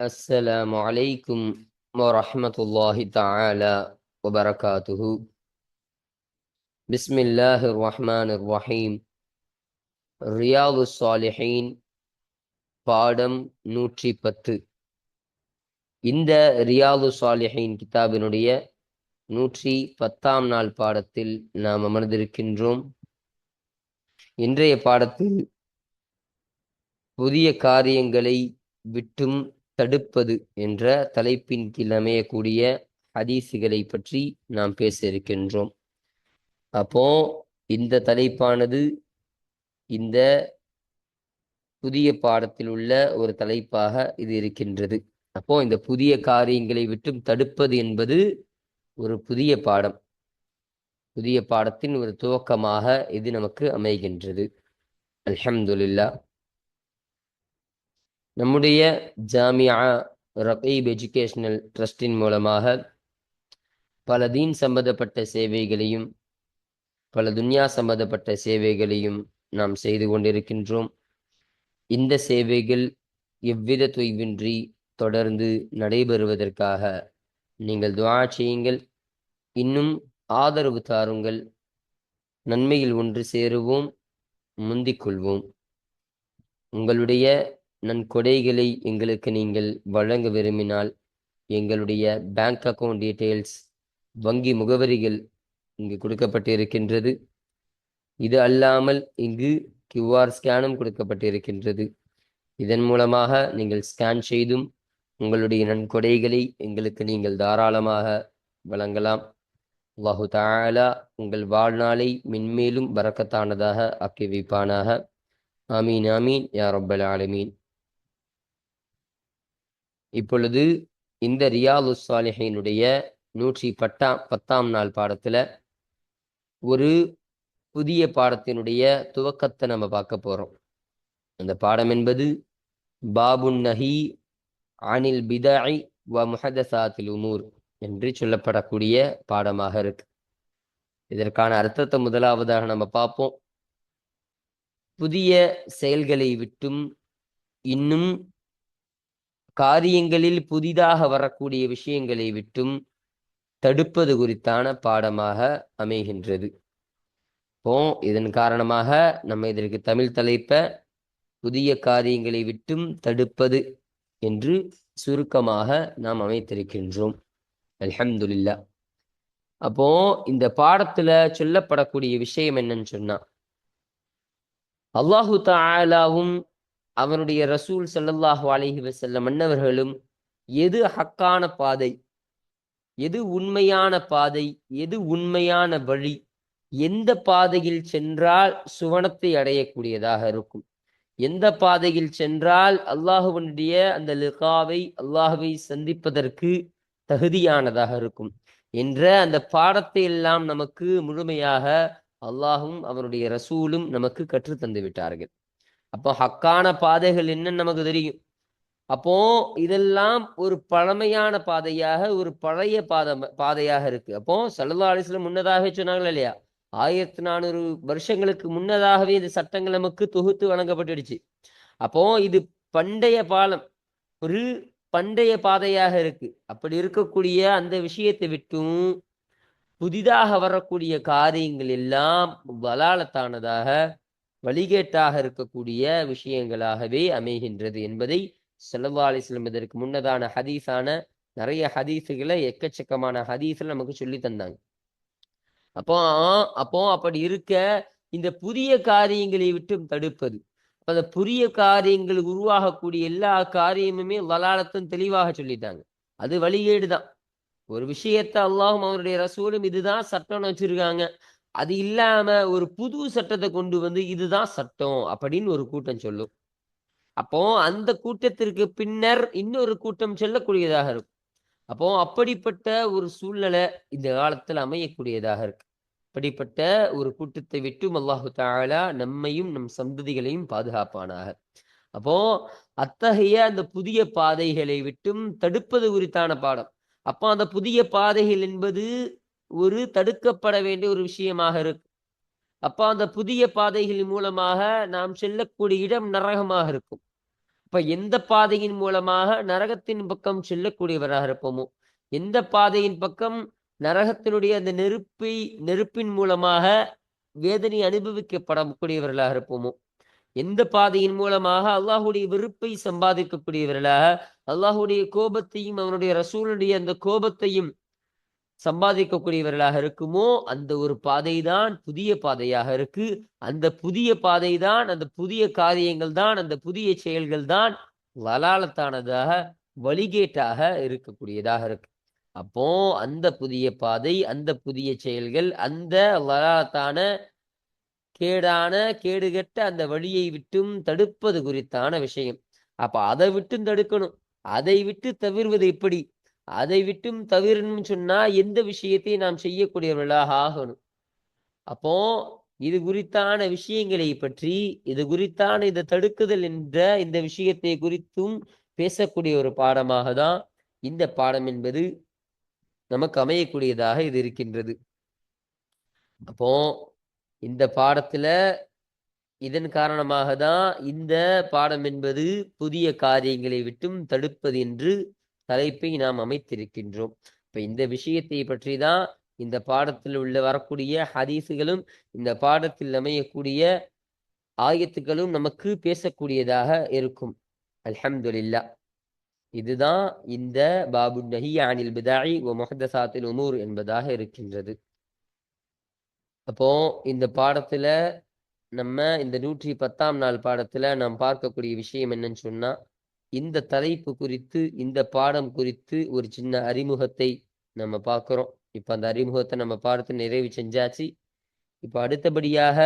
السلام عليكم ورحمة الله تعالى وبركاته. بسم الله الرحمن الرحيم. رياض الصالحين பாடம் 110. இந்த ரியாது சாலிஹீன் கிதாபினுடைய 110ஆம் நாள் பாடத்தில் நாம் அமர்ந்திருக்கின்றோம். இன்றைய பாடத்தில் புதிய காரியங்களை விட்டும் தடுப்பது என்ற தலைப்பின் கீழ் அமையக்கூடிய ஹதீசுகளை பற்றி நாம் பேச இருக்கின்றோம். அப்போ இந்த தலைப்பானது இந்த புதிய பாடத்தில் உள்ள ஒரு தலைப்பாக இது இருக்கின்றது. அப்போ இந்த புதிய காரியங்களை விட்டும் தடுப்பது என்பது ஒரு புதிய பாடம், புதிய பாடத்தின் ஒரு துவக்கமாக இது நமக்கு அமைகின்றது. அல்ஹம்துலில்லாஹ். நம்முடைய ஜாமியா ரகீப் எஜுகேஷனல் ட்ரஸ்டின் மூலமாக பல தீன் சம்பந்தப்பட்ட சேவைகளையும் பல துன்யா சம்பந்தப்பட்ட சேவைகளையும் நாம் செய்து கொண்டிருக்கின்றோம். இந்த சேவைகள் எவ்வித தொய்வின்றி தொடர்ந்து நடைபெறுவதற்காக நீங்கள் துஆ செய்யுங்கள், இன்னும் ஆதரவு தாருங்கள். நன்மையில் ஒன்று சேருவோம், முந்திக் கொள்வோம். உங்களுடைய நன்கொடைகளை எங்களுக்கு நீங்கள் வழங்க விரும்பினால் எங்களுடைய பேங்க் அக்கவுண்ட் டீட்டெயில்ஸ், வங்கி முகவரிகள் இங்கு கொடுக்கப்பட்டு இருக்கின்றது. இது அல்லாமல் இங்கு கியூஆர் ஸ்கேனும் கொடுக்கப்பட்டிருக்கின்றது. இதன் மூலமாக நீங்கள் ஸ்கேன் செய்தும் உங்களுடைய நன்கொடைகளை எங்களுக்கு நீங்கள் தாராளமாக வழங்கலாம். அல்லாஹு தஆலா உங்கள் வாழ்நாளை மென்மேலும் பரக்கத்தானதாக ஆக்கி வைப்பானாக. ஆமீன் ஆமீன் யா ரப்பல் ஆலமீன். இப்பொழுது இந்த ரியாது சாலிஹீனுடைய 110ஆம் நாள் பாடத்துல ஒரு புதிய பாடத்தினுடைய துவக்கத்தை நம்ம பார்க்க போறோம். அந்த பாடம் என்பது பாபுன் நஹி அனில் பிதஇ வ முஹதஸாத்தில் உமூர் என்று சொல்லப்படக்கூடிய பாடமாக இருக்கு. இதற்கான அர்த்தத்தை முதலாவதாக நம்ம பார்ப்போம். புதிய செயல்களை விட்டும் இன்னும் காரியங்களில் புதிதாக வரக்கூடிய விஷயங்களை விட்டும் தடுப்பது குறித்தான பாடமாக அமைகின்றது. இப்போ இதன் காரணமாக நம்ம இதற்கு தமிழ் தலைப்பை புதிய காரியங்களை விட்டும் தடுப்பது என்று சுருக்கமாக நாம் அமைத்திருக்கின்றோம். அல்ஹம்துலில்லாஹ். அப்போ இந்த பாடத்துல சொல்லப்படக்கூடிய விஷயம் என்னன்னு சொன்னா, அல்லாஹு தஆலாவும் அவனுடைய ரசூல் ஸல்லல்லாஹு அலைஹி வஸல்லம் அன்னவர்களும் எது ஹக்கான பாதை, எது உண்மையான பாதை, எது உண்மையான வழி, எந்த பாதையில் சென்றால் சுவனத்தை அடையக்கூடியதாக இருக்கும், எந்த பாதையில் சென்றால் அல்லாஹுவனுடைய அந்த லிகாவை, அல்லாஹுவை சந்திப்பதற்கு தகுதியானதாக இருக்கும் என்ற அந்த பாடத்தை எல்லாம் நமக்கு முழுமையாக அல்லாஹும் அவருடைய ரசூலும் நமக்கு கற்று தந்து விட்டார்கள். அப்போ ஹக்கான பாதைகள் என்னன்னு நமக்கு தெரியும். அப்போ இதெல்லாம் ஒரு பழமையான பாதையாக, ஒரு பழைய பாதையாக இருக்கு. அப்போ ஸல்லல்லாஹு அலைஹி வஸல்லம் முன்னதாகவே சொன்னாங்களா இல்லையா, 1400 வருஷங்களுக்கு முன்னதாகவே இந்த சட்டங்கள் நமக்கு தொகுத்து வழங்கப்பட்டுடுச்சு. அப்போ இது பண்டைய பாலம், ஒரு பண்டைய பாதையாக இருக்கு. அப்படி இருக்கக்கூடிய அந்த விஷயத்தை விட்டும் புதிதாக வரக்கூடிய காரியங்கள் எல்லாம் வலாலத்தானதாக, வழிகேட்டாக இருக்கக்கூடிய விஷயங்களாகவே அமைகின்றது என்பதை ஸல்லல்லாஹு அலைஹி வஸல்லம் இதற்கு முன்னதான ஹதீஸான நிறைய ஹதீஸுகளை, எக்கச்சக்கமான ஹதீஸ்ல நமக்கு சொல்லி தந்தாங்க. அப்போ அப்படி இருக்க இந்த புதிய காரியங்களை விட்டு தடுப்பது, அந்த புதிய காரியங்கள் உருவாகக்கூடிய எல்லா காரியமுமே வலாலத்தும் தெளிவாக சொல்லிட்டாங்க. அது வழிகேடு தான். ஒரு விஷயத்த அல்லாஹும் அவருடைய ரசூலும் இதுதான் சட்டம்னு வச்சிருக்காங்க. அது இல்லாம ஒரு புது சட்டத்தை கொண்டு வந்து இதுதான் சட்டம் அப்படின்னு ஒரு கூட்டம் சொல்லும். அப்போ அந்த கூட்டத்திற்கு பின்னர் இன்னொரு கூட்டம் செல்லக்கூடியதாக இருக்கும். அப்போ அப்படிப்பட்ட ஒரு சூழ்நிலை இந்த காலத்தில் அமையக்கூடியதாக இருக்கு. அப்படிப்பட்ட ஒரு கூட்டத்தை விட்டும் அல்லாஹு தஆலா நம்மையும் நம் சந்ததிகளையும் பாதுகாப்பானாக. அப்போ அத்தகைய அந்த புதிய பாதைகளை விட்டும் தடுப்பது குறித்தான பாடம். அப்போ அந்த புதிய பாதைகள் என்பது ஒரு தடுக்கப்பட வேண்டிய ஒரு விஷயமாக இருக்கு. அப்போ அந்த புதிய பாதைகள் மூலமாக நாம் செல்லக்கூடிய இடம் நரகமாக இருக்கும். இப்ப எந்த பாதையின் மூலமாக நரகத்தின் பக்கம் செல்லக்கூடியவராக இருப்போமோ, எந்த பாதையின் பக்கம் நரகத்தினுடைய அந்த நெருப்பின் மூலமாக வேதனை அனுபவிக்கப்படக்கூடியவர்களாக இருப்போமோ, எந்த பாதையின் மூலமாக அல்லாஹுடைய வெறுப்பை சம்பாதிக்கக்கூடியவர்களாக, அல்லாஹுடைய கோபத்தையும் அவனுடைய ரசூலுடைய அந்த கோபத்தையும் சம்பாதிக்கக்கூடியவர்களாக இருக்குமோ, அந்த ஒரு பாதை தான் புதிய பாதையாக இருக்கு. அந்த புதிய பாதை தான், அந்த புதிய காரியங்கள் தான், அந்த புதிய செயல்கள் தான் லலாலத்தானதாக, வழிகேட்டாக இருக்கக்கூடியதாக இருக்கு. அப்போ அந்த புதிய பாதை, அந்த புதிய செயல்கள், அந்த லலாலத்தான கேடுகெட்ட அந்த வழியை விட்டும் தடுப்பது குறித்தான விஷயம். அப்ப அதை விட்டும் தடுக்கணும். அதை விட்டு தவிர்வது எப்படி? அதை விட்டும் தவிரணும்னு சொன்னா எந்த விஷயத்தை நாம் செய்யக்கூடியவர்களாக ஆகணும். அப்போ இது குறித்தான விஷயங்களை பற்றி, இது குறித்தான இந்த தடுக்குதல் என்ற இந்த விஷயத்தை குறித்தும் பேசக்கூடிய ஒரு பாடமாக தான் இந்த பாடம் என்பது நமக்கு அமையக்கூடியதாக இது இருக்கின்றது. அப்போ இந்த பாடத்துல இதன் காரணமாக தான் இந்த பாடம் என்பது புதிய காரியங்களை விட்டும் தடுப்பது என்று தலைப்பை நாம் அமைத்திருக்கின்றோம். இப்ப இந்த விஷயத்தை பற்றி தான் இந்த பாடத்தில் வரக்கூடிய ஹதீஸுகளும் இந்த பாடத்தில் அமையக்கூடிய ஆயத்துக்களும் நமக்கு பேசக்கூடியதாக இருக்கும். அல்ஹம்துலில்லாஹ். இதுதான் இந்த பாபு நஹி அனில் பிதாஇ வ முஹ்தஸாத்தில் உமூர் என்பதாக இருக்கின்றது. அப்போ இந்த பாடத்துல நம்ம இந்த 110ஆம் நாள் பாடத்துல நாம் பார்க்கக்கூடிய விஷயம் என்னன்னு சொன்னா, இந்த தலைப்பு குறித்து, இந்த பாடம் குறித்து ஒரு சின்ன அறிமுகத்தை நம்ம பார்க்கிறோம். இப்ப அந்த அறிமுகத்தை நம்ம பாடத்தை நிறைவு செஞ்சாச்சு. இப்ப அடுத்தபடியாக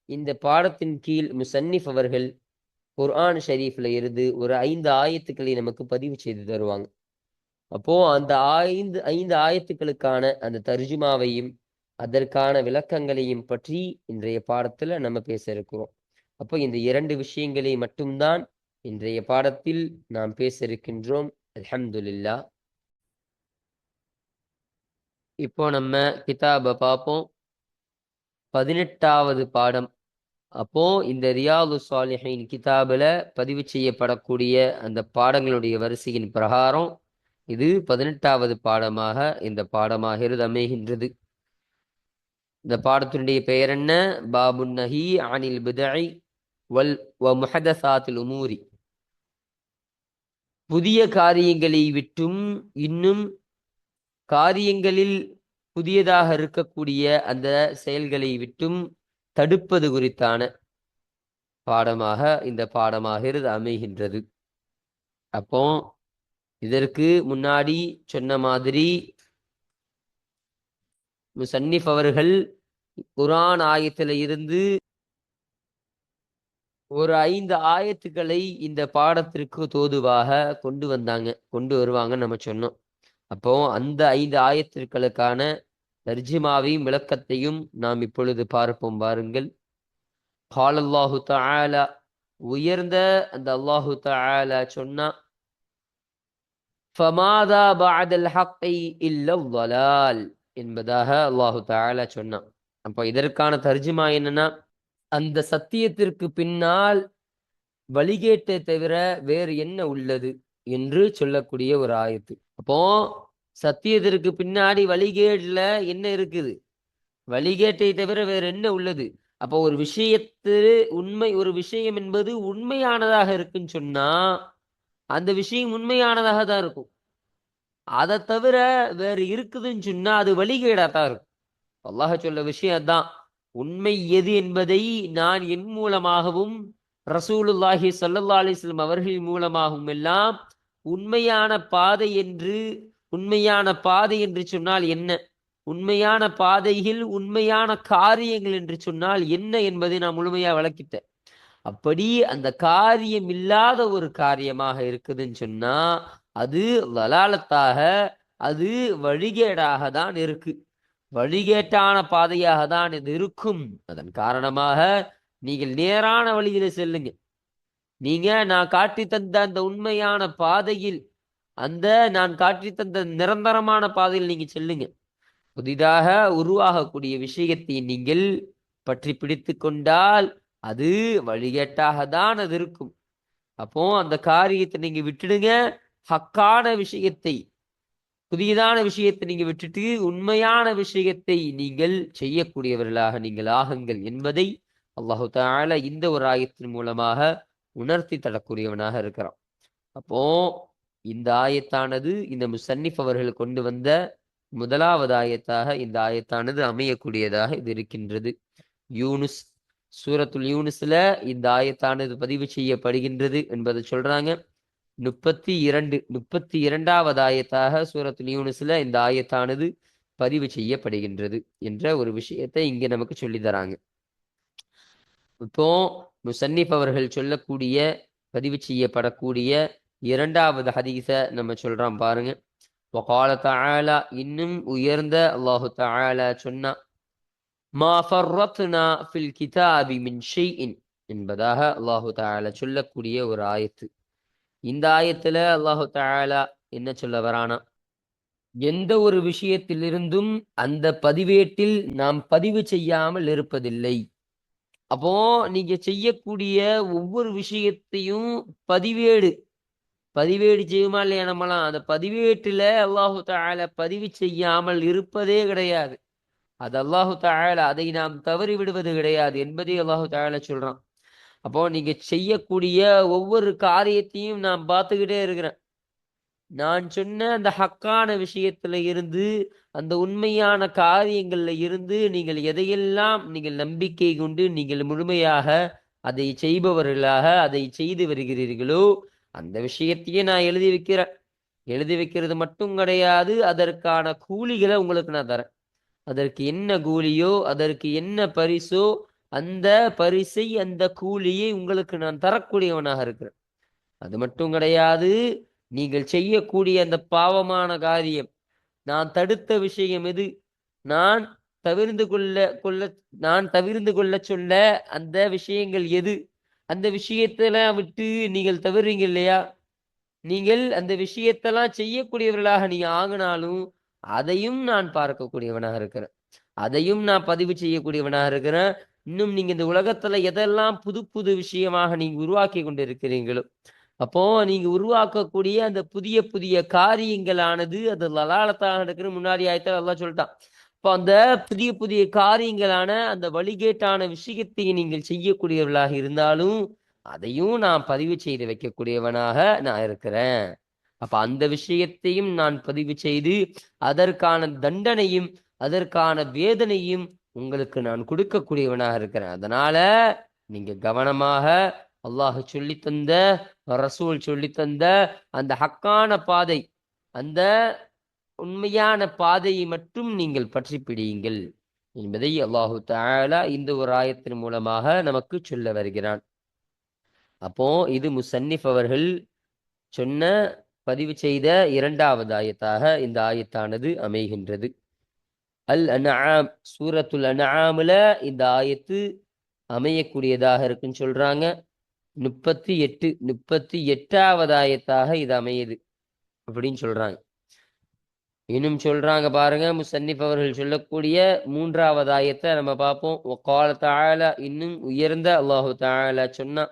இந்த பாடத்தின் கீழ் முசன்னிஃப் அவர்கள் குர்ஆன் ஷரீஃப்ல இருந்து ஒரு 5 ஆயத்துக்களை நமக்கு பதிவு செய்து தருவாங்க. அப்போ அந்த 5 ஆயத்துக்களுக்கான அந்த தர்ஜுமாவையும் அதற்கான விளக்கங்களையும் பற்றி இன்றைய பாடத்துல நம்ம பேச இருக்கிறோம். அப்போ இந்த 2 விஷயங்களை மட்டும்தான் இன்றைய பாடத்தில் நாம் பேச இருக்கின்றோம். அல்ஹம்துலில்லாஹ். இப்போ நம்ம கிதாபை பார்ப்போம். 18வது பாடம். அப்போ இந்த ரியாது சாலிஹின் கிதாபில் பதிவு செய்யப்படக்கூடிய அந்த பாடங்களுடைய வரிசையின் பிரகாரம் இது 18வது பாடமாக இந்த பாடமாக அமைகின்றது. இந்த பாடத்தினுடைய பெயர் என்ன? பாபு நஹி அனில் பிதஇ வ முஹதஸாத்தில் உமூரி. புதிய காரியங்களை விட்டும் இன்னும் காரியங்களில் புதியதாக இருக்கக்கூடிய அந்த செயல்களை விட்டும் தடுப்பது குறித்தான பாடமாக இந்த பாடமாக அமைகின்றது. அப்போ இதற்கு முன்னாடி சொன்ன மாதிரி முசன்னிஃப் அவர்கள் குர்ஆன் ஆயத்துல இருந்து ஒரு 5 ஆயத்துக்களை இந்த பாடத்திற்கு தோதுவாக கொண்டு வருவாங்கன்னு நம்ம சொன்னோம். அப்போ அந்த 5 ஆயத்துக்களுக்கான தர்ஜிமாவையும் விளக்கத்தையும் நாம் இப்பொழுது பார்ப்போம். பாருங்கள். قال الله تعالى, உயர்ந்த அந்த அல்லாஹு தஆலா சொன்னா, فماذا بعد الحق إلا الضلال என்பதாக அல்லாஹு தஆலா சொன்னான். அப்போ இதற்கான தர்ஜிமா என்னன்னா, அந்த சத்தியத்திற்கு பின்னால் வழிகேட்டை தவிர வேறு என்ன உள்ளது என்று சொல்லக்கூடிய ஒரு ஆயத்து. அப்போ சத்தியத்திற்கு பின்னாடி வழிகேடுல என்ன இருக்குது? வழிகேட்டை தவிர வேறு என்ன உள்ளது? அப்போ ஒரு ஒரு விஷயம் என்பது உண்மையானதாக இருக்குன்னு சொன்னா அந்த விஷயம் உண்மையானதாக தான் இருக்கும். அதை தவிர வேறு இருக்குதுன்னு சொன்னா அது வழிகேடா தான் இருக்கும். அல்லாஹ் சொல்ல விஷயம் அதான். உண்மை எது என்பதை நான் என் மூலமாகவும் ரசூலுல்லாஹி ஸல்லல்லாஹு அலைஹி வஸல்லம் அவர்கள் மூலமாகவும் எல்லாம் உண்மையான பாதை என்று சொன்னால் என்ன, உண்மையான பாதையில் உண்மையான காரியங்கள் என்று சொன்னால் என்ன என்பதை நான் முழுமையா விளக்கிட்டேன். அப்படி அந்த காரியம் இல்லாத ஒரு காரியமாக இருக்குதுன்னு சொன்னா அது லலாலத்தாக, அது வழிகேடாக தான் இருக்கு. வழிகேட்டான பாதையாக தான் இது இருக்கும். அதன் காரணமாக நீங்கள் நேரான வழியில செல்லுங்க. நீங்க நான் காட்டி தந்த அந்த உண்மையான பாதையில், அந்த நான் காட்டி தந்த நிரந்தரமான பாதையில் நீங்க செல்லுங்க. புதிதாக உருவாகக்கூடிய விஷயத்தை நீங்கள் பற்றி பிடித்து கொண்டால் அது வழிகேட்டாக தான் அது இருக்கும். அப்போ அந்த காரியத்தை நீங்க விட்டுடுங்க. ஹக்கான விஷயத்தை, புதியதான விஷயத்தை நீங்க விட்டுட்டு உண்மையான விஷயத்தை நீங்கள் செய்யக்கூடியவர்களாக நீங்கள் ஆகுங்கள் என்பதை அல்லாஹு தஆலா இந்த ஒரு ஆயத்தின் மூலமாக உணர்த்தி தரக்கூடியவனாக இருக்கிறான். அப்போ இந்த ஆயத்தானது இந்த முசன்னிஃப் அவர்கள் கொண்டு வந்த முதலாவது ஆயத்தாக இந்த ஆயத்தானது அமையக்கூடியதாக இது இருக்கின்றது. யூனுஸ், சூரத்துல் யூனுஸ்ல இந்த ஆயத்தானது பதிவு செய்யப்படுகின்றது என்பதை சொல்றாங்க. 32வது ஆயத்தாக சூரத்துல் யூனுஸ்ல இந்த ஆயத்தானது பதிவு செய்யப்படுகின்றது என்ற ஒரு விஷயத்தை இங்க நமக்கு சொல்லி தராங்க. இப்போ முசன்னிஃப் அவர்கள் சொல்லக்கூடிய, பதிவு செய்யப்படக்கூடிய இரண்டாவது ஹதீஸ நம்ம சொல்றோம் பாருங்க. வகால தஆலா, இன்னும் உயர்ந்த அல்லாஹு தஆலா சொன்னா, மா ஃபர்ரத்னா ஃபில் கிதாபி மின் ஷைஇன் என்பதாக அல்லாஹு தஆலா சொல்லக்கூடிய ஒரு ஆயத்து. இந்த ஆயத்துல அல்லாஹு தஆலா என்ன சொல்ல வரானா, எந்த ஒரு விஷயத்திலிருந்தும் அந்த பதிவேட்டில் நாம் பதிவு செய்யாமல் இருப்பதில்லை. அப்போ நீங்க செய்யக்கூடிய ஒவ்வொரு விஷயத்தையும் பதிவேடு பதிவேடு செய்யுமா இல்லையா? நம்மலாம் அந்த பதிவேட்டுல அல்லாஹு தஆலா பதிவு செய்யாமல் இருப்பதே கிடையாது. அது அல்லாஹு தஆலா அதை நாம் தவறி விடுவது கிடையாது என்பதை அல்லாஹு தஆலா சொல்றான். அப்போ நீங்க செய்யக்கூடிய ஒவ்வொரு காரியத்தையும் நான் பார்த்துக்கிட்டே இருக்கிறேன். நான் சொன்ன அந்த ஹக்கான விஷயத்துல இருந்து, அந்த உண்மையான காரியங்கள்ல இருந்து நீங்கள் எதையெல்லாம் நீங்கள் நம்பிக்கை கொண்டு நீங்கள் முழுமையாக அதை செய்பவர்களாக அதை செய்து வருகிறீர்களோ அந்த விஷயத்தையே நான் எழுதி வைக்கிறேன். எழுதி வைக்கிறது மட்டும் கிடையாது, அதற்கான கூலிகளை உங்களுக்கு நான் தரேன். அதற்கு என்ன கூலியோ, அதற்கு என்ன பரிசோ, அந்த பரிசை அந்த கூலியை உங்களுக்கு நான் தரக்கூடியவனாக இருக்கிறேன். அது மட்டும் கிடையாது, நீங்கள் செய்யக்கூடிய அந்த பாவமான காரியம், நான் தடுத்த விஷயம் எது, நான் தவிர்ந்து கொள்ள கொள்ள நான் தவிர்ந்து கொள்ள சொல்ல அந்த விஷயங்கள் எது, அந்த விஷயத்தெல்லாம் விட்டு நீங்கள் தவறுறீங்க இல்லையா? நீங்கள் அந்த விஷயத்தெல்லாம் செய்யக்கூடியவர்களாக நீங்க ஆகினாலும் அதையும் நான் பார்க்கக்கூடியவனாக இருக்கிறேன். அதையும் நான் பதிவு செய்யக்கூடியவனாக இருக்கிறேன். இன்னும் நீங்க இந்த உலகத்துல எதெல்லாம் புது புது விஷயமாக நீங்க உருவாக்கி கொண்டு இருக்கிறீங்களோ, அப்போ நீங்க உருவாக்கக்கூடிய அந்த புதிய புதிய காரியங்களானது அது லலாலத்தாக இருக்கிற முன்னாடி ஆயத்தில் அல்லாஹ் சொல்லிட்டான். இப்போ அந்த புதிய புதிய காரியங்களான அந்த வழிகேட்டான விஷயத்தை நீங்கள் செய்யக்கூடியவர்களாக இருந்தாலும் அதையும் நான் பதிவு செய்து வைக்கக்கூடியவனாக நான் இருக்கிறேன். அப்ப அந்த விஷயத்தையும் நான் பதிவு செய்து அதற்கான தண்டனையும் அதற்கான வேதனையும் உங்களுக்கு நான் கொடுக்கக்கூடியவனாக இருக்கிறேன். அதனால நீங்க கவனமாக அல்லாஹ் சொல்லி தந்த, ரசூல் சொல்லி தந்த அந்த ஹக்கான பாதை, அந்த உண்மையான பாதையை மட்டும் நீங்கள் பற்றி பிடியுங்கள் என்பதை அல்லாஹு தஆலா இந்த ஒரு ஆயத்தின் மூலமாக நமக்கு சொல்ல வருகிறான். அப்போ இது முசன்னிஃப் அவர்கள் சொன்ன, பதிவு செய்த இரண்டாவது ஆயத்தாக இந்த ஆயத்தானது அமைகின்றது. அல் அன்ஆம், சூரத்துல் அன்ஆம்ல இந்த ஆயத்து அமையக்கூடியதாக இருக்குன்னு சொல்றாங்க. 38வது ஆயத்தாக இது அமையுது அப்படின்னு சொல்றாங்க. இன்னும் சொல்றாங்க பாருங்க, முசன்னிஃப் அவர்கள் சொல்லக்கூடிய மூன்றாவது ஆயத்தை நம்ம பார்ப்போம். வகால தஆலா, இன்னும் உயர்ந்த அல்லாஹு தஆலா சொன்னா,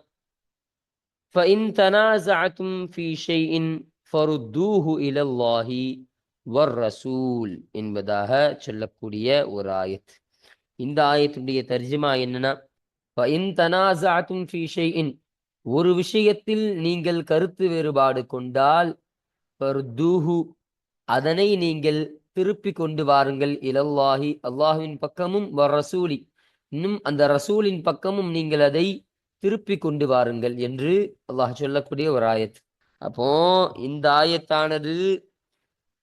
فَإِن تَنَازَعْتُمْ فِي شَيْءٍ فَرُدُّوهُ إِلَى اللَّهِ وَالرَّسُولِ என்பதாக சொல்லக்கூடிய ஒரு ஆயத். இந்த ஆயத்துடைய தர்ஜுமா என்னன்னா, فَإِن تَنَازَعْتُمْ فِي شَيْءٍ, ஒரு விஷயத்தில் நீங்கள் கருத்து வேறுபாடு கொண்டால், ஃபருத்தூஹு, அதனை நீங்கள் திருப்பி கொண்டு வாருங்கள், இலல்லாஹி, அல்லாஹ்வின் பக்கமும், வர்ரசூலி, இன்னும் அந்த ரசூலின் பக்கமும் நீங்கள் அதை திருப்பி கொண்டு வாருங்கள் என்று அல்லாஹ் சொல்லக்கூடிய ஒரு ஆயத். அப்போ இந்த ஆயத்தானது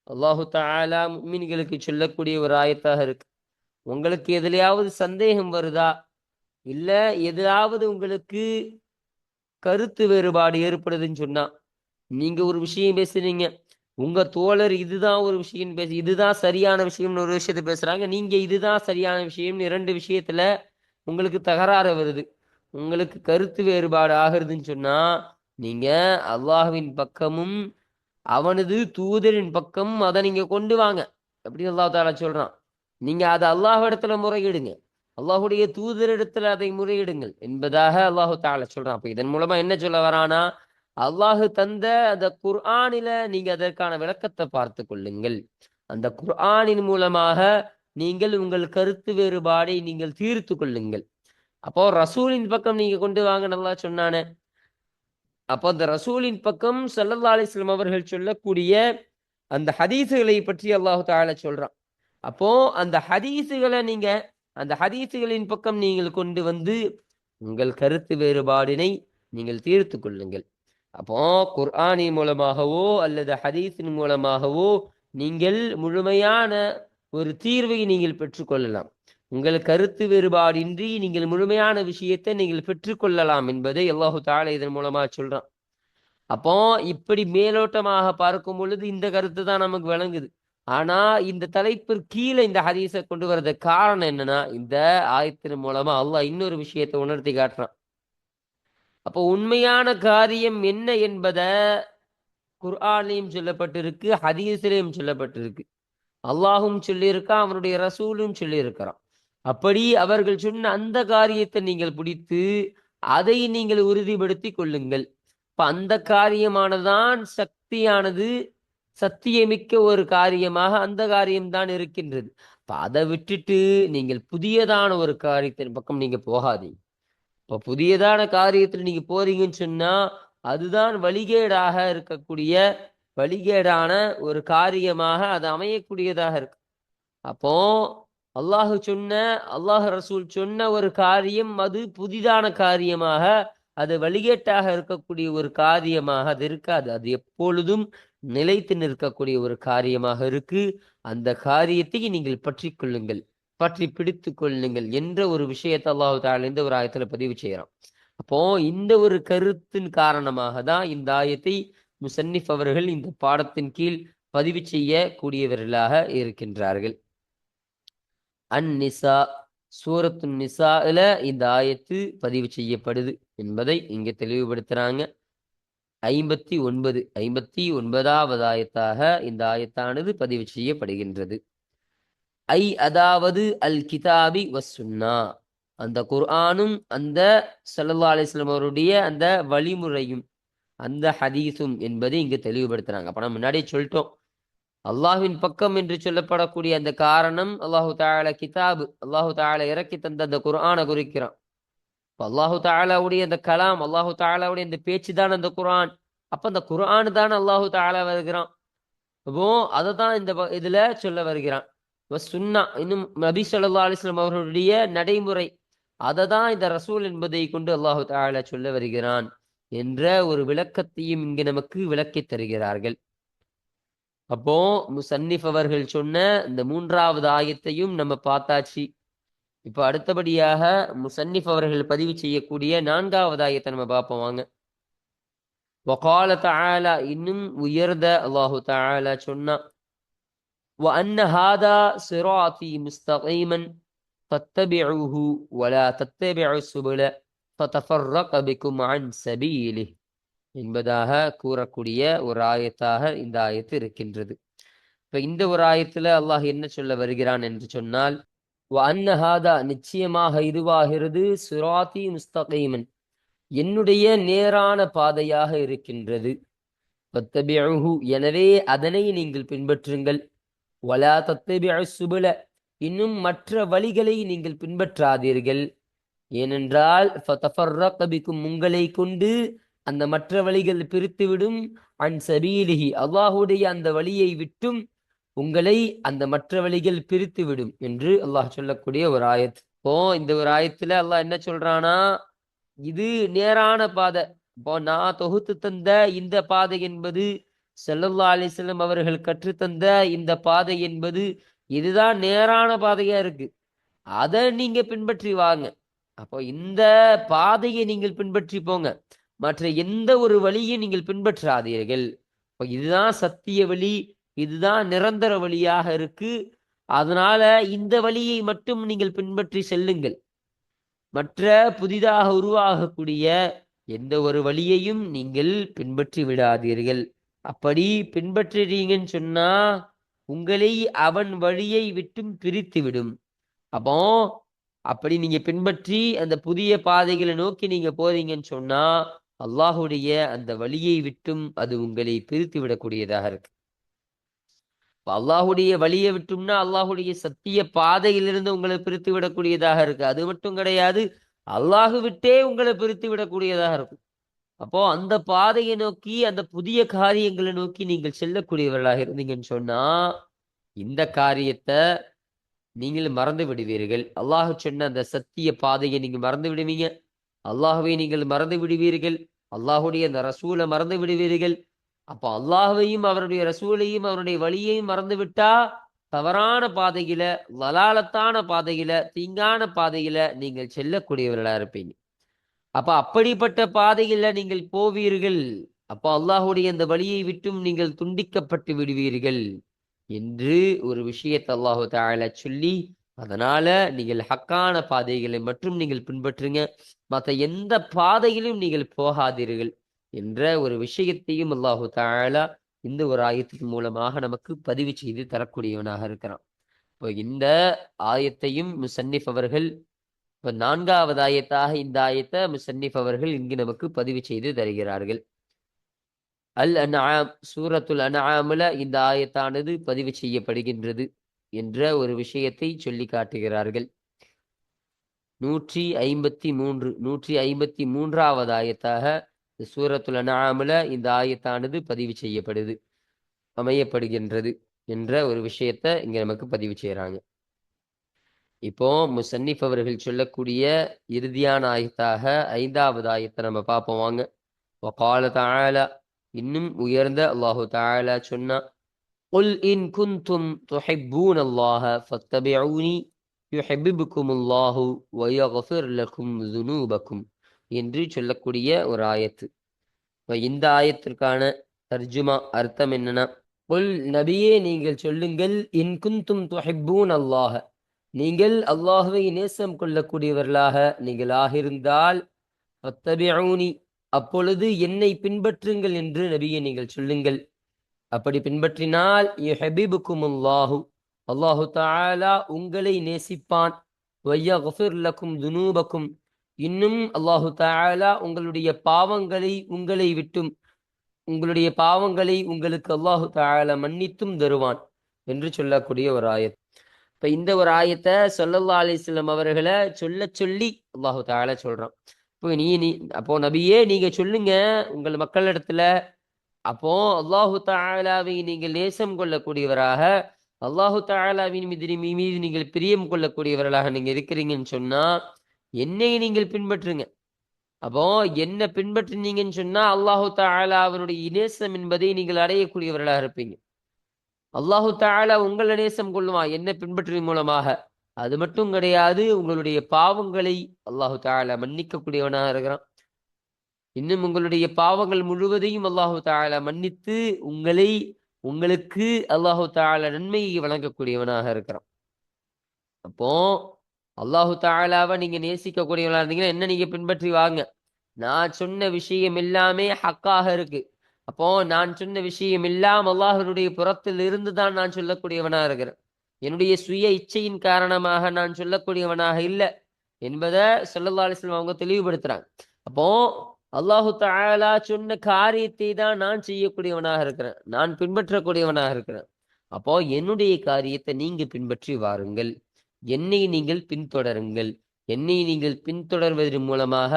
அல்லாஹு தஆலா முஃமின்களுக்கு சொல்லக்கூடிய ஒரு ஆயத்தாக இருக்கு. உங்களுக்கு எதுலையாவது சந்தேகம் வருதா, இல்ல எதாவது உங்களுக்கு கருத்து வேறுபாடு ஏற்படுதுன்னு சொன்னா, நீங்க ஒரு விஷயம் பேசுறீங்க, உங்க தோழர் இதுதான் ஒரு விஷயம் இதுதான் சரியான விஷயம்னு ஒரு விஷயத்த பேசுறாங்க, நீங்க இதுதான் சரியான விஷயம்னு இரண்டு விஷயத்துல உங்களுக்கு தகராறு வருது, உங்களுக்கு கருத்து வேறுபாடு ஆகுறதுன்னு சொன்னா, நீங்க அல்லாஹ்வின் பக்கமும் அவனது தூதரின் பக்கமும் அதை நீங்க கொண்டு வாங்க அப்படின்னு அல்லாஹ் தஆலா சொல்றான். நீங்க அதை அல்லாஹ் இடத்துல முறையிடுங்க, அல்லாஹுடைய தூதரிடத்துல அதை முறையிடுங்கள் என்பதாக அல்லாஹு தஆலா சொல்றான். அப்ப இதன் மூலமா என்ன சொல்ல வரானா, அல்லாஹு தந்த அந்த குர்ஆனில நீங்க அதற்கான விளக்கத்தை பார்த்து கொள்ளுங்கள். அந்த குர்ஆனின் மூலமாக நீங்கள் உங்கள் கருத்து வேறுபாடை நீங்கள் தீர்த்து கொள்ளுங்கள். அப்போ ரசூலின் பக்கம் நீங்க கொண்டு வாங்க நல்லா சொன்னானே. அப்போ அந்த ரசூலின் பக்கம் ஸல்லல்லாஹு அலைஹி வஸல்லம் அவர்கள் சொல்லக்கூடிய அந்த ஹதீஸுகளை பற்றி அல்லாஹு தஆலா சொல்றான். அப்போ அந்த அந்த ஹதீஸுகளின் பக்கம் நீங்கள் கொண்டு வந்து உங்கள் கருத்து வேறுபாடினை நீங்கள் தீர்த்து கொள்ளுங்கள். அப்போ குர்ஆனின் மூலமாகவோ அல்லது ஹதீஸின் மூலமாகவோ நீங்கள் முழுமையான ஒரு தீர்வை நீங்கள் பெற்றுக்கொள்ளலாம். உங்கள் கருத்து வேறுபாடின்றி நீங்கள் முழுமையான விஷயத்தை நீங்கள் பெற்றுக்கொள்ளலாம் என்பதை அல்லாஹு தஆலா இதன் மூலமா சொல்றான். அப்போ இப்படி மேலோட்டமாக பார்க்கும் பொழுது இந்த கருத்து தான் நமக்கு விளங்குது. ஆனா இந்த தலைப்பிற்கு கீழே இந்த ஹதீஸை கொண்டு வர்றதுக்கு காரணம் என்னன்னா, இந்த ஆயத்தின் மூலமா அல்லாஹ் இன்னொரு விஷயத்தை உணர்த்தி காட்டுறான். அப்போ உண்மையான காரியம் என்ன என்பத குர்ஆன்லயும் சொல்லப்பட்டிருக்கு, ஹதீஸிலையும் சொல்லப்பட்டிருக்கு. அல்லாஹும் சொல்லியிருக்கான், அவனுடைய ரசூலும் சொல்லியிருக்கிறான். அப்படி அவர்கள் சொன்ன அந்த காரியத்தை நீங்கள் பிடித்து அதை நீங்கள் உறுதிப்படுத்திக் கொள்ளுங்கள். இப்ப அந்த காரியமானதான் சக்தியானது, சத்தியமிக்க ஒரு காரியமாக அந்த காரியம்தான் இருக்கின்றது. இப்ப அதை விட்டுட்டு நீங்கள் புதியதான ஒரு காரியத்தின் பக்கம் நீங்க போகாதீங்க. இப்ப புதியதான காரியத்துல நீங்க போறீங்கன்னு சொன்னா அதுதான் வழிகேடாக இருக்கக்கூடிய வழிகேடான ஒரு காரியமாக அது அமையக்கூடியதாக இருக்கு. அப்போ அல்லாஹ் ரசூல் சொன்ன ஒரு காரியம் அது புதிதான காரியமாக, அது வழிகேட்டாக இருக்கக்கூடிய ஒரு காரியமாக அது இருக்காது. அது எப்பொழுதும் நிலைத்து நிற்கக்கூடிய ஒரு காரியமாக இருக்கு. அந்த காரியத்தை நீங்கள் பற்றி கொள்ளுங்கள், பற்றி பிடித்து கொள்ளுங்கள் என்ற ஒரு விஷயத்தை அல்லாஹு தஆலா இந்த ஒரு ஆயத்துல பதிவு செய்யறான். அப்போ இந்த ஒரு கருத்தின் காரணமாக தான் இந்த ஆயத்தை முசன்னிஃப் அவர்கள் இந்த பாடத்தின் கீழ் பதிவு செய்ய கூடியவர்களாக இருக்கின்றார்கள். அந்நிசா சூரத்து நிசால இந்த ஆயத்து பதிவு செய்யப்படுது என்பதை இங்க தெளிவுபடுத்துறாங்க. 59வது ஆயத்தாக இந்த ஆயத்தானது பதிவு செய்யப்படுகின்றது. அதாவது அல் கிதாபி வஸ்ஸுன்னா, அந்த குர்ஆனும் அந்த ஸல்லல்லாஹு அலைஹி வஸல்லம் அவருடைய அந்த வழிமுறையும் அந்த ஹதீஸும் என்பதை இங்கு தெளிவுபடுத்துறாங்க. அப்ப நம்ம முன்னாடியே சொல்லிட்டோம், அல்லாஹ்வின் பக்கம் என்று சொல்லப்படக்கூடிய அந்த காரணம் அல்லாஹு தஆலா கிதாபு, அல்லாஹு தஆலா இறக்கி தந்த அந்த குர்ஆனை குறிக்கிறான். அல்லாஹு தஆலாவுடைய அந்த கலாம், அல்லாஹு தஆலாவுடைய இந்த பேச்சு தான் அந்த குர்ஆன். அப்ப அந்த குர்ஆன் தான் அல்லாஹு தஆலா வருகிறான். அப்போ அதை தான் இந்த இதுல சொல்ல வருகிறான். சுன்னா, இன்னும் நபி ஸல்லல்லாஹு அலைஹி வஸல்லம் அவர்களுடைய நடைமுறை, அதை தான் இந்த ரசூல் என்பதை கொண்டு அல்லாஹு தஆலா சொல்ல வருகிறான் என்ற ஒரு விளக்கத்தையும் இங்கு நமக்கு விளக்கி தருகிறார்கள். அப்போ முசன்னிஃப் அவர்கள் சொன்ன இந்த 3வது ஆயத்தையும் நம்ம பார்த்தாச்சு. இப்ப அடுத்தபடியாக முசன்னிஃப் அவர்கள் பதிவு செய்யக்கூடிய 4வது ஆயத்தை நம்ம பார்ப்போம் வாங்க. வகால தஆலா, இன்னும் உயர்ந்த அல்லாஹு தஆலா சொன்னா, وَأَنَّ هَذَا صِرَاطِي مُسْتَقِيمًا فَاتَّبِعُوهُ وَلَا تَتَّبِعُوا السُّبُلَ فَتَفَرَّقَ بِكُمْ عَنْ سَبِيلِهِ என்பதாக கூறக்கூடிய ஒரு ஆயத்தாக இந்த ஆயத்து இருக்கின்றது. இப்ப இந்த ஒரு ஆயத்துல அல்லாஹ் என்ன சொல்ல வருகிறான் என்று சொன்னால், وَأَنَّ هَذَا, நிச்சயமாக இதுவாகிறது, சிராத்தி முஸ்தகீமன், என்னுடைய நேரான பாதையாக இருக்கின்றது. ஃபத்தபிஉஹு, எனவே அதனை நீங்கள் பின்பற்றுங்கள். வலா தத்தபிஉ சுபுல, இன்னும் மற்ற வழிகளை நீங்கள் பின்பற்றாதீர்கள். ஏனென்றால் ஃபதஃபர்ரக பிக்கும், உங்களை கொண்டு அந்த மற்ற வழிகள் பிரித்துவிடும். அன் சபீலிஹி, அல்லாஹுடைய அந்த வழியை விட்டும் உங்களை அந்த மற்ற வழிகள் பிரித்துவிடும் என்று அல்லாஹ் சொல்லக்கூடிய ஒரு ஆயத். இப்போ இந்த ஒரு ஆயத்துல அல்லாஹ் என்ன சொல்றானா, இது நேரான பாதை. இப்போ நான் தொகுத்து தந்த இந்த பாதை என்பது, ஸல்லல்லாஹு அலைஹி வஸல்லம் அவர்கள் கற்றுத்தந்த இந்த பாதை என்பது இதுதான் நேரான பாதையா இருக்கு. அதை நீங்க பின்பற்றி வாங்க. அப்போ இந்த பாதையை நீங்கள் பின்பற்றி போங்க, மற்ற எந்த ஒரு வழியும் நீங்கள் பின்பற்றாதீர்கள். இப்போ இதுதான் சத்திய வழி, இதுதான் நிரந்தர வழியாக இருக்கு. அதனால இந்த வழியை மட்டும் நீங்கள் பின்பற்றி செல்லுங்கள். மற்ற புதிதாக உருவாகக்கூடிய எந்த ஒரு வழியையும் நீங்கள் பின்பற்றி விடாதீர்கள். அப்படி பின்பற்றுறீங்கன்னு சொன்னா உங்களை அவன் வழியை விட்டும் பிரித்து விடும். அப்போ அப்படி நீங்க பின்பற்றி அந்த புதிய பாதைகளை நோக்கி நீங்க போறீங்கன்னு சொன்னா அல்லாஹுடைய அந்த வழியை விட்டும் அது உங்களை பிரித்து விடக்கூடியதாக இருக்கு. அல்லாஹுடைய வழியை விட்டும்னா அல்லாஹுடைய சத்திய பாதையிலிருந்து உங்களை பிரித்து விடக்கூடியதாக இருக்கு. அது மட்டும் கிடையாது, அல்லாஹு விட்டே உங்களை பிரித்து விடக்கூடியதாக இருக்கும். அப்போ அந்த பாதையை நோக்கி, அந்த புதிய காரியங்களை நோக்கி நீங்கள் செல்லக்கூடியவர்களாக இருந்தீங்கன்னு சொன்னா இந்த காரியத்தை நீங்கள் மறந்து விடுவீர்கள். அல்லாஹ் சொன்ன அந்த சத்திய பாதையை நீங்க மறந்து விடுவீங்க. அல்லாஹுவை நீங்கள் மறந்து விடுவீர்கள். அல்லாஹுடைய அந்த ரசூலை மறந்து விடுவீர்கள். அப்ப அல்லாஹுவையும் அவருடைய ரசூலையும் அவருடைய வழியையும் மறந்து விட்டா தவறான பாதையில, லலாலத்தான பாதையில, தீங்கான பாதையில நீங்கள் செல்லக்கூடியவர்களா இருப்பீங்க. அப்ப அப்படிப்பட்ட பாதையில நீங்கள் போவீர்கள். அப்ப அல்லாஹுடைய அந்த வழியை விட்டும் நீங்கள் துண்டிக்கப்பட்டு விடுவீர்கள் என்று ஒரு விஷயத்தை அல்லாஹு தஆலா சொல்லி, அதனால நீங்கள் ஹக்கான பாதைகளை மட்டும் நீங்கள் பின்பற்றுங்க, மற்ற எந்த பாதையிலும் நீங்கள் போகாதீர்கள் என்ற ஒரு விஷயத்தையும் அல்லாஹு தஆலா இந்த ஒரு ஆயத்தின் மூலமாக நமக்கு பதிவு செய்து தரக்கூடியவனாக இருக்கிறான். இப்போ இந்த ஆயத்தையும் முசன்னிஃப் அவர்கள், இப்போ 4வது ஆயத்தாக இந்த ஆயத்தை முசன்னிஃப் அவர்கள் இங்கு நமக்கு பதிவு செய்து தருகிறார்கள். அல் அன்ஆம் சூரத்துல் அன்ஆம்ல இந்த ஆயத்தானது பதிவு செய்யப்படுகின்றது என்ற ஒரு விஷயத்தை சொல்லி காட்டுகிறார்கள். 153வது ஆயத்தாக சூரத்துல் அன்ஆம்ல இந்த ஆயத்தானது பதிவு செய்யப்படுது, அமையப்படுகின்றது என்ற ஒரு விஷயத்தை இங்க நமக்கு பதிவு செய்யறாங்க. இப்போ முசன்னிஃப் அவர்கள் சொல்லக்கூடிய இறுதியான ஆயத்தாக 5வது ஆயத்தை நம்ம பார்ப்போம் வாங்க. வகால தஆலா, இன்னும் உயர்ந்த அல்லாஹு தஆலா சொன்னா, குல் இன் குன்தும் துஹிப்பூனல்லாஹ ஃபத்தபிஊனி யுஹிப்புக்குமுல்லாஹு வயக்ஃபிர் லக்கும் ذுனூபக்கும் என்று சொல்லக்கூடிய ஒரு ஆயத்து. இந்த ஆயத்திற்கான தர்ஜுமா அர்த்தம் என்னன்னா, குல் நபியே நீங்கள் சொல்லுங்கள், இன் குன்தும் துஹிப்பூனல்லாஹ நீங்கள் அல்லாஹுவை நேசம் கொள்ளக்கூடியவர்களாக நீங்கள் ஆகிருந்தால், ஃபத்தபிஊனி அப்பொழுது என்னை பின்பற்றுங்கள் என்று நபியை நீங்கள் சொல்லுங்கள். அப்படி பின்பற்றினால் யுஹிப்புக்குமுல்லாஹு அல்லாஹு தஆலா உங்களை நேசிப்பான். வயக்ஃபிர் லக்கும் ذுனூபக்கும் இன்னும் அல்லாஹு தஆலா உங்களுடைய பாவங்களை உங்களுக்கு அல்லாஹு தஆலா மன்னித்தும் தருவான் என்று சொல்லக்கூடிய ஒரு ஆயத். இப்ப இந்த ஒரு ஆயத்தை ஸல்லல்லாஹு அலைஹி வஸல்லம் அவர்களை சொல்லி அல்லாஹு தஆலா சொல்றான். அப்போ நபியே நீங்க சொல்லுங்க உங்கள் மக்களிடத்துல, அப்போ அல்லாஹு தஆலாவை நீங்கள் நேசம் கொள்ளக்கூடியவராக, அல்லாஹு தஆலாவின் மீது நீங்கள் பிரியம் கொள்ளக்கூடியவர்களாக நீங்க இருக்கிறீங்கன்னு சொன்னா என்னை நீங்கள் பின்பற்றுங்க. அப்போ என்ன பின்பற்றினீங்கன்னு சொன்னா அல்லாஹு தஆலா அவனுடைய நேசம் என்பதை நீங்கள் அடையக்கூடியவர்களாக இருப்பீங்க. அல்லாஹு தஆலா உங்களை நேசம் கொள்ளுவான் என்ன பின்பற்றின் மூலமாக. அது மட்டும் கிடையாது, உங்களுடைய பாவங்களை அல்லாஹு தஆலா மன்னிக்கக்கூடியவனாக இருக்கிறான். இன்னும் உங்களுடைய பாவங்கள் முழுவதையும் அல்லாஹு தஆலா மன்னித்து உங்களுக்கு அல்லாஹு தஆலா நன்மையை வழங்கக்கூடியவனாக இருக்கிறான். அப்போ அல்லாஹு தஆலாவை நீங்க நேசிக்கக்கூடியவனா இருந்தீங்கன்னா என்ன நீங்க பின்பற்றி வாங்க. நான் சொன்ன விஷயம் எல்லாமே ஹக்காக இருக்கு. அப்போ நான் சொன்ன விஷயம் எல்லாம் அல்லாஹ்வுடைய புறத்தில் இருந்து தான் நான் சொல்லக்கூடியவனா இருக்கிறேன். என்னுடைய சுய இச்சையின் காரணமாக நான் சொல்லக்கூடியவனாக இல்லை என்பதை ஸல்லல்லாஹு அலைஹி வஸல்லம் அவங்க தெளிவுபடுத்துறாங்க. அப்போ அல்லாஹு தஆலா சொன்ன காரியத்தை தான் நான் செய்யக்கூடியவனாக இருக்கிறேன், நான் பின்பற்றக்கூடியவனாக இருக்கிறேன். அப்போ என்னுடைய காரியத்தை நீங்க பின்பற்றி வாருங்கள், என்னை நீங்கள் பின்தொடருங்கள். என்னை நீங்கள் பின்தொடர்வதன் மூலமாக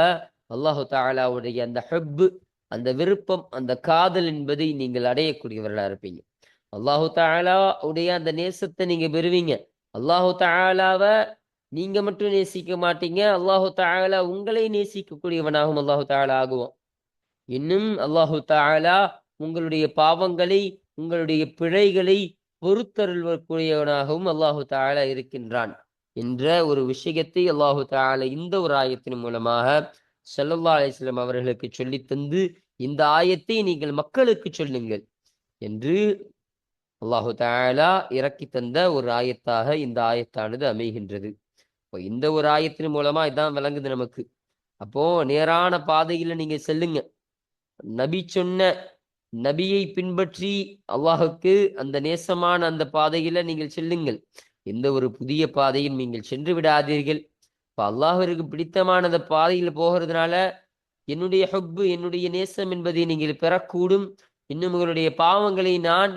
அல்லாஹு தஆலாவுடைய அந்த ஹுப், அந்த விருப்பம், அந்த காதல் என்பதை நீங்கள் அடையக்கூடியவர்களா இருப்பீங்க. அல்லாஹு தஆலா உடைய அந்த நேசத்தை நீங்க பெறுவீங்க. அல்லாஹு தஆலாவை நீங்க மட்டும் நேசிக்க மாட்டீங்க, அல்லாஹு தஆலா உங்களை நேசிக்கக்கூடியவனாகவும் அல்லாஹு தஆலா ஆகுவான். இன்னும் அல்லாஹு தஆலா உங்களுடைய பாவங்களை, உங்களுடைய பிழைகளை பொறுத்தருள்வக்கூடியவனாகவும் அல்லாஹு தஆலா இருக்கின்றான் என்ற ஒரு விஷயத்தை அல்லாஹு தஆலா இந்த ஒரு ஆயத்தின் மூலமாக ஸல்லல்லாஹு அலைஹி வஸல்லம் அவர்களுக்கு சொல்லி தந்து, இந்த ஆயத்தை நீங்கள் மக்களுக்கு சொல்லுங்கள் என்று அல்லாஹு தஆலா இறக்கி தந்த ஒரு ஆயத்தாக இந்த ஆயத்தானது அமைகின்றது. இப்போ இந்த ஒரு ஆயத்தின் மூலமா இதான் விளங்குது நமக்கு. அப்போ நேரான பாதையில நீங்க செல்லுங்க, நபி சொன்ன நபியை பின்பற்றி அல்லாஹுக்கு அந்த நேசமான அந்த பாதையில நீங்கள் செல்லுங்கள். எந்த ஒரு புதிய பாதையில் நீங்கள் சென்று விடாதீர்கள். இப்போ அல்லாஹ்விற்கு பிடித்தமான அந்த பாதையில் போகிறதுனால என்னுடைய ஹுப்பு, என்னுடைய நேசம் என்பதை நீங்கள் பெறக்கூடும். இன்னும் உங்களுடைய பாவங்களை நான்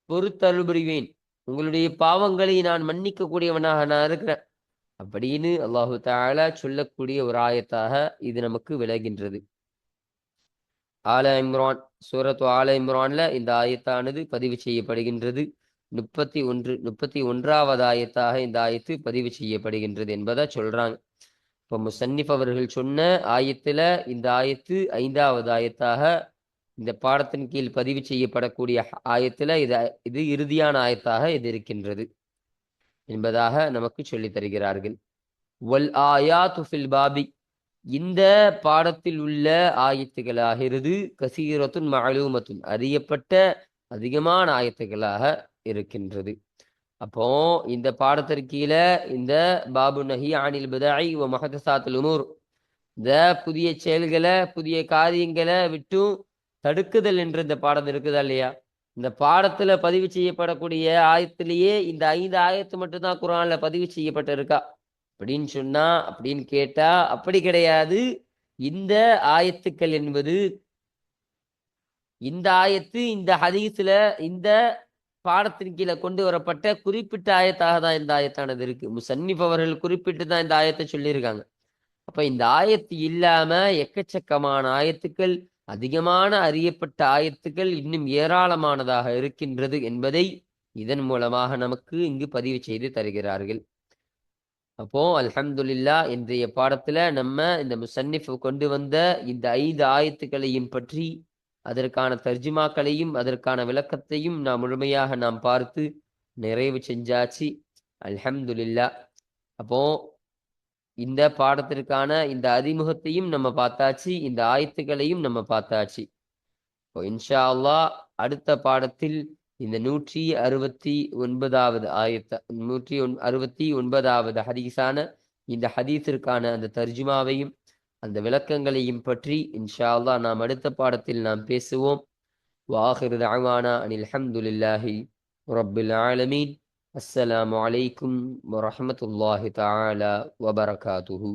பொறுத்தருள் புரிவேன். உங்களுடைய பாவங்களை நான் மன்னிக்க கூடியவனாக நான் இருக்கிறேன். அப்படின்னு அல்லாஹு தஆலா சொல்லக்கூடிய ஒரு ஆயத்தாக இது நமக்கு விளகின்றது. ஆல இம்ரான் சூரத்து ஆல இம்ரான்ல இந்த ஆயத்தானது பதிவு செய்யப்படுகின்றது. 31வது ஆயத்தாக இந்த ஆயத்து பதிவு செய்யப்படுகின்றது என்பதை சொல்றாங்க. இப்போ முசன்னிஃப் அவர்கள் சொன்ன ஆயத்துல இந்த ஆயத்து 5வது ஆயத்தாக இந்த பாடத்தின் கீழ் பதிவு செய்யப்படக்கூடிய ஆயத்துல இது இறுதியான ஆயத்தாக இது இருக்கின்றது என்பதாக நமக்கு சொல்லித் தருகிறார்கள். வல் ஆயாத்து ஃபில் பாபி, இந்த பாடத்தில் உள்ள ஆயத்துகளாகிறது கசீரத்துன் மஅலூமத்துன், அறியப்பட்ட அதிகமான ஆயத்துகளாக இருக்கின்றது. அப்போ இந்த பாடத்திற்கு கீழே இந்த பாபு நஹி அனில் பிதஇ வ முஹதஸாத்துல் உமூர், இந்த புதிய செயல்களை புதிய காரியங்களை விட்டும் தடுக்குதல் என்ற இந்த பாடம் இருக்குதா இல்லையா? இந்த பாடத்துல பதிவு செய்யப்படக்கூடிய ஆயத்திலேயே இந்த 5 ஆயத்து மட்டும்தான் குர்ஆன்ல பதிவு செய்யப்பட்டிருக்கா அப்படின்னு சொன்னா, அப்படின்னு கேட்டா அப்படி கிடையாது. இந்த ஆயத்துக்கள் என்பது இந்த ஆயத்து இந்த ஹதீஸ்ல இந்த பாடத்தின் கீழே கொண்டு வரப்பட்ட குறிப்பிட்ட ஆயத்தாக தான் இந்த ஆயத்தானது இருக்கு. முசன்னிஃப் அவர்கள் குறிப்பிட்டு தான் இந்த ஆயத்தை சொல்லியிருக்காங்க. அப்ப இந்த ஆயத்து இல்லாம எக்கச்சக்கமான ஆயத்துக்கள், அதிகமான அறியப்பட்ட ஆயத்துக்கள் இன்னும் ஏராளமானதாக இருக்கின்றது என்பதை இதன் மூலமாக நமக்கு இங்கு பதிவு செய்து தருகிறார்கள். அப்போ அல்ஹம்துலில்லாஹ் இன்றைய பாடத்துல நம்ம இந்த முசன்னிஃப் கொண்டு வந்த இந்த 5 ஆயத்துக்களையும் பற்றி அதற்கான தர்ஜுமாக்களையும் அதற்கான விளக்கத்தையும் முழுமையாக நாம் பார்த்து நிறைவு செஞ்சாச்சு. அல்ஹம்துலில்லாஹ். அப்போ இந்த பாடத்திற்கான இந்த அறிமுகத்தையும் நம்ம பார்த்தாச்சு, இந்த ஆயத்துக்களையும் நம்ம பார்த்தாச்சு. இப்போ இன்ஷா அல்லாஹ் அடுத்த பாடத்தில் இந்த 169வது ஆயத்த 169வது ஹதீஸான இந்த ஹதீஸிற்கான அந்த தர்ஜுமாவையும் அந்த விளக்கங்களையும் பற்றி இன்ஷா அல்லாஹ் நாம் அடுத்த பாடத்தில் நாம் பேசுவோம். வாஹிரு தஅவானா அனில் ஹம்துலில்லாஹி ரப்பில் ஆலமீன். அஸ்ஸலாமு அலைக்கும் வரஹ்மத்துல்லாஹி தஆலா வபரகாத்துஹு.